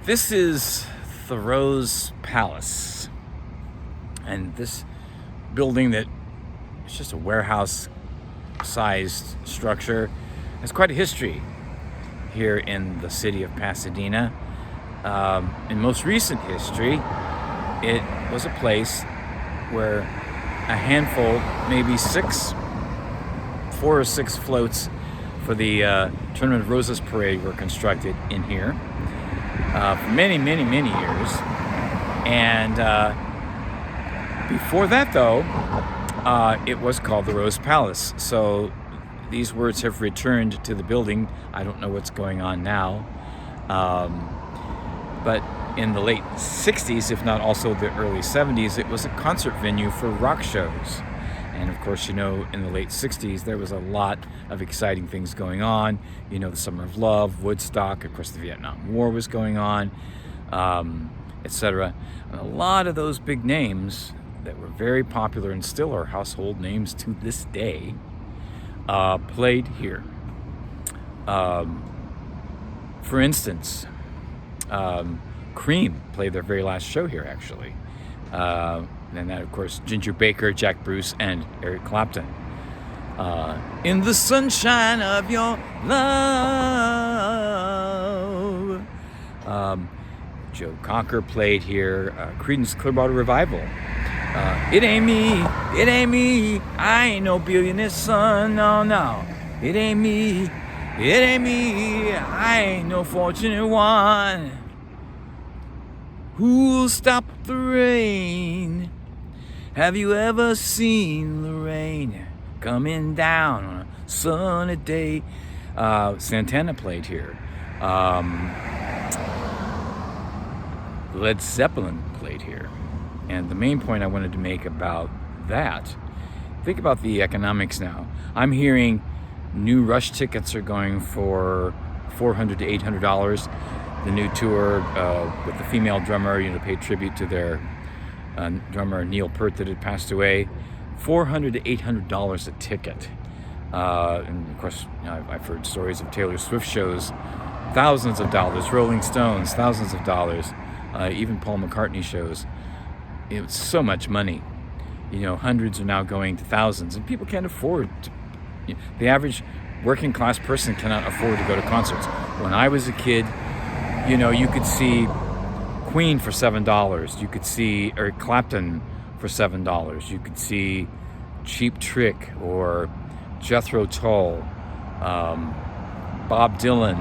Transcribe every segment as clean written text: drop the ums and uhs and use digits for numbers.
This is the Rose Palace, and this building that is just a warehouse-sized structure has quite a history here in the city of Pasadena. In most recent history, it was a place where a handful, maybe four or six floats for the Tournament of Roses parade were constructed in here for many, many, many years. And before that, though, it was called the Rose Palace. So these words have returned to the building. I don't know what's going on now. But in the late 60s, if not also the early 70s, it was a concert venue for rock shows. And of course, in the late 60s, there was a lot of exciting things going on. The Summer of Love, Woodstock, of course, the Vietnam War was going on, etc. And a lot of those big names that were very popular and still are household names to this day played here. For instance, Cream played their very last show here, actually. And that, of course, Ginger Baker, Jack Bruce, and Eric Clapton. In the sunshine of your love. Joe Cocker played here. Creedence Clearwater Revival. It ain't me, I ain't no billionaire son, no. It ain't me, I ain't no fortunate one. Who'll stop the rain? Have you ever seen the rain coming down on a sunny day? Santana played here. Led Zeppelin played here. And the main point I wanted to make about that, think about the economics now. I'm hearing new Rush tickets are going for $400 to $800. The new tour with the female drummer, to pay tribute to their drummer Neil Peart that had passed away, $400 to $800 a ticket. And of course, I've heard stories of Taylor Swift shows, thousands of dollars. Rolling Stones, thousands of dollars. Even Paul McCartney shows. It's so much money. Hundreds are now going to thousands, and people can't afford to. The average working class person cannot afford to go to concerts. When I was a kid, you could see Queen for $7. You could see Eric Clapton for $7. You could see Cheap Trick or Jethro Tull, Bob Dylan,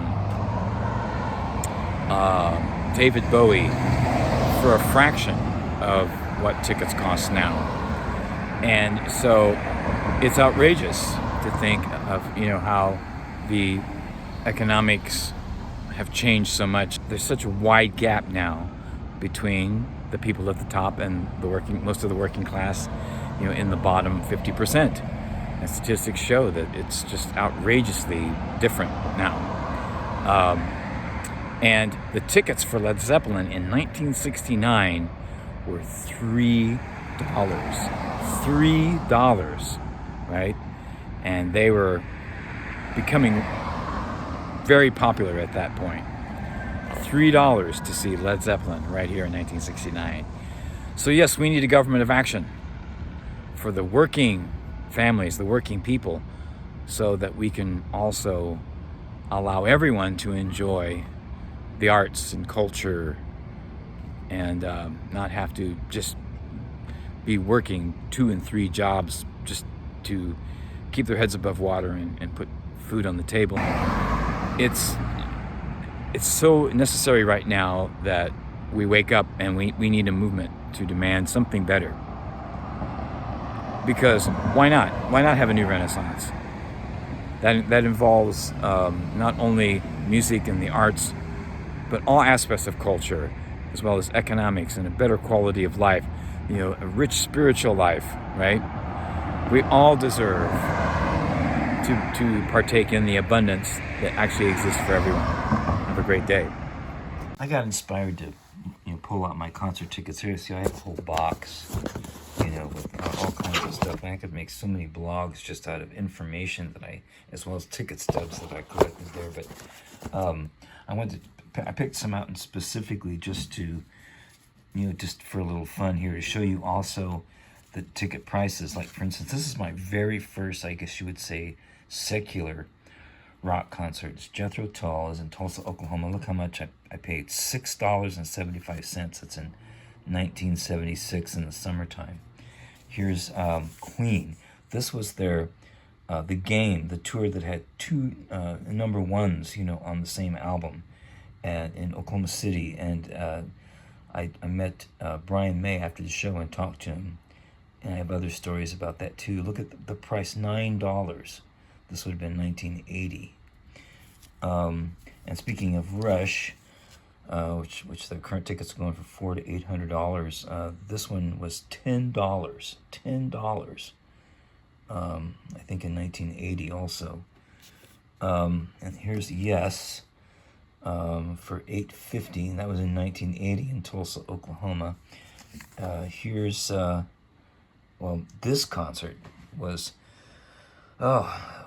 David Bowie for a fraction of what tickets cost now. And so it's outrageous to think of, how the economics have changed so much. There's such a wide gap now between the people at the top and most of the working class, in the bottom 50%. And statistics show that it's just outrageously different now. And the tickets for Led Zeppelin in 1969 were $3. $3, right? And they were becoming very popular at that point. $3 to see Led Zeppelin right here in 1969. So yes, we need a government of action for the working families, the working people, so that we can also allow everyone to enjoy the arts and culture and not have to just be working 2 and 3 jobs just to keep their heads above water and put food on the table. It's so necessary right now that we wake up and we need a movement to demand something better. Because why not? Why not have a new Renaissance? That involves not only music and the arts, but all aspects of culture, as well as economics and a better quality of life, a rich spiritual life, right? We all deserve to partake in the abundance that actually exists for everyone. Have a great day. I got inspired to pull out my concert tickets here. See, I have a whole box, with all kinds of stuff. And I could make so many blogs just out of information that as well as ticket stubs that I collected there. But I wanted to I picked some out and specifically just to, just for a little fun here to show you also the ticket prices. Like, for instance, this is my very first, I guess you would say, secular rock concert. It's Jethro Tull is in Tulsa, Oklahoma. Look how much I paid, $6.75. It's in 1976 in the summertime. Here's Queen. This was their the tour that had two number ones, on the same album, in Oklahoma City. And I met Brian May after the show and talked to him, and I have other stories about that too. Look at the price, $9. This would have been 1980. And speaking of Rush, which the current tickets are going for $400 to $800. This one was $10. $10. I think in 1980 also. And here's Yes for $850. That was in 1980 in Tulsa, Oklahoma. Here's this concert was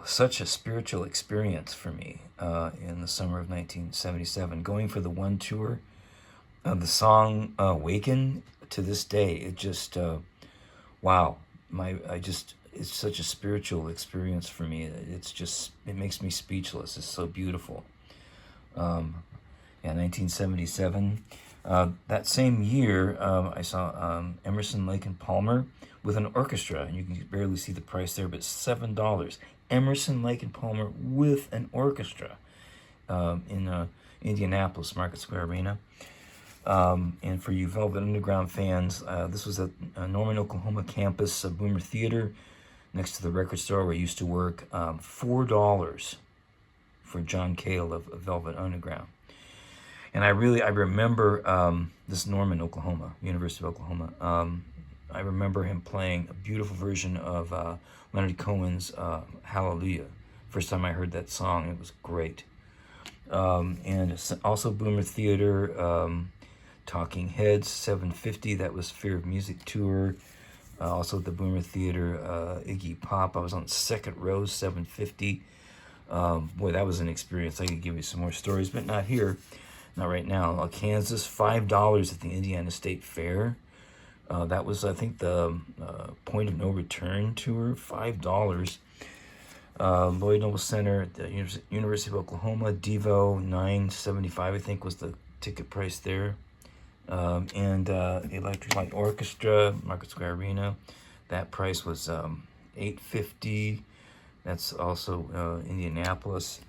such a spiritual experience for me in the summer of 1977. Going for the one tour, the song "Awaken" to this day, it just wow, it's such a spiritual experience for me. It makes me speechless. It's so beautiful. 1977. That same year, I saw Emerson, Lake and Palmer with an orchestra, and you can barely see the price there, but $7. Emerson, Lake and Palmer with an orchestra in Indianapolis, Market Square Arena. And for you Velvet Underground fans, this was at Norman, Oklahoma campus of Boomer Theater, next to the record store where I used to work. $4 for John Cale of Velvet Underground. And I remember this Norman, Oklahoma, University of Oklahoma. I remember him playing a beautiful version of Leonard Cohen's Hallelujah. First time I heard that song, it was great. And also Boomer Theater, Talking Heads, $750. That was Fear of Music tour. Also at the Boomer Theater, Iggy Pop. I was on second row, $750. Boy, that was an experience. I could give you some more stories, but not here. Not right now. Kansas, $5 at the Indiana State Fair. That was, I think, the Point of No Return tour, $5. Lloyd Noble Center at the University of Oklahoma, Devo, $9.75, I think, was the ticket price there. And Electric Light Orchestra, Market Square Arena, that price was $8.50. That's also Indianapolis.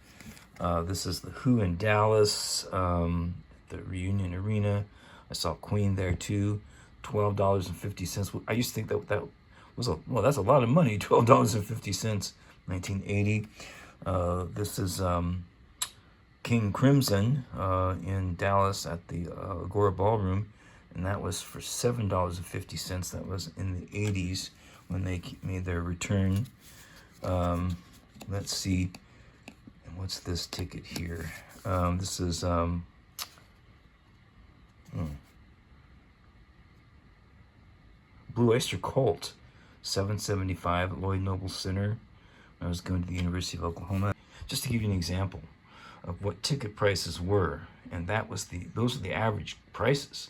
This is the Who in Dallas, the Reunion Arena. I saw Queen there too, $12.50. I used to think that was that's a lot of money, $12.50, 1980. This is King Crimson in Dallas at the Agora Ballroom, and that was for $7.50. That was in the 80s when they made their return. Let's see, what's this ticket here? This is Blue Oyster Cult, $7.75 at Lloyd Noble Center. I was going to the University of Oklahoma. Just to give you an example of what ticket prices were, and those are the average prices.